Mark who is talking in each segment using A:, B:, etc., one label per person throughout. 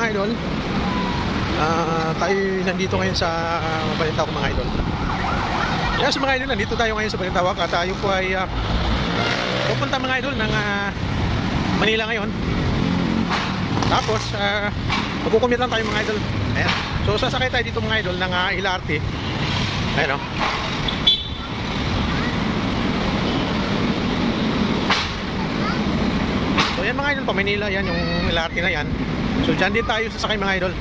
A: mga idol. Tayo nandito ngayon sa Balintawak mga idol. Yes mga idol, nandito tayo ngayon sa Balintawak at tayo po ay pupunta mga idol ng Manila ngayon. Tapos magkukumit lang tayo mga idol. Ayan. So sasakay tayo dito mga idol ng LRT. Ayan o. So yan mga idol, pa Manila yan yung LRT na yan. So dyan din tayo sasakay mga idol.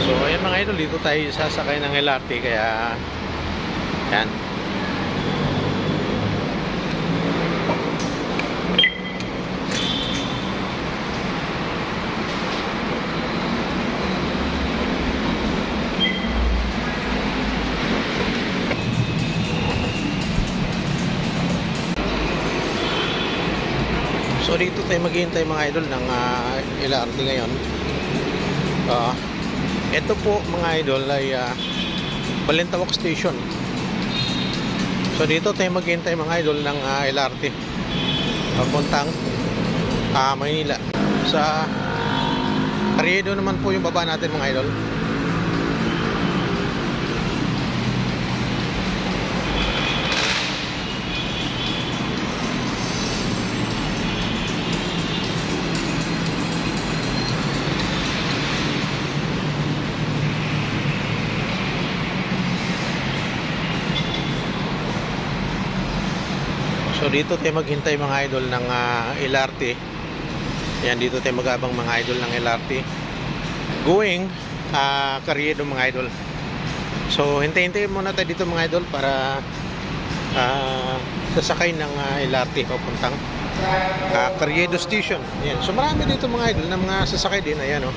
A: So ayan mga idol, dito tayo sasakay ng LRT kaya yan. So dito tayo maghihintay mga idol ng LRT ngayon. Ito po mga idol ay Balintawak Station. So dito tayo maghihintay mga idol ng LRT papuntang Maynila. Sa Carriedo naman po yung baba natin mga idol. So dito tayo maghintay mga idol ng LRT. Yan, dito tayo magabang mga idol ng LRT going Carriedo mga idol. So hintay-hintay muna tayo dito mga idol para sasakay ng LRT papuntang Carriedo Station. Yan. So marami dito mga idol na mga sasakay din. Ayan, oh.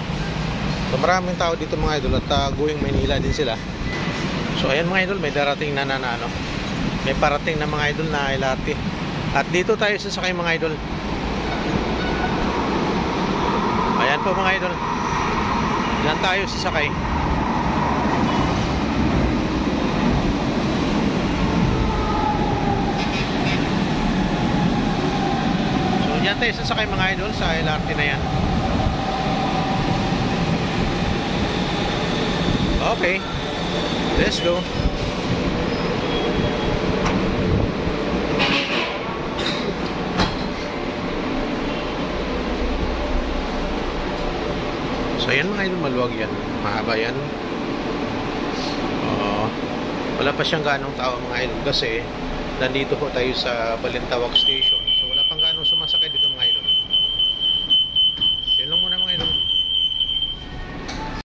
A: So maraming tao dito mga idol at going Manila din sila. So ayan mga idol, may darating na ano, may parating na mga idol na LRT. At dito tayo sasakay mga idol. Ayan po mga idol. Diyan tayo sasakay. So diyan tayo sasakay mga idol sa LRT na yan. Okay, let's go. So ayan mga idol, maluwag yan, mahaba yan. Wala pa siyang ganong tao mga idol kasi nandito po tayo sa Balintawak Station.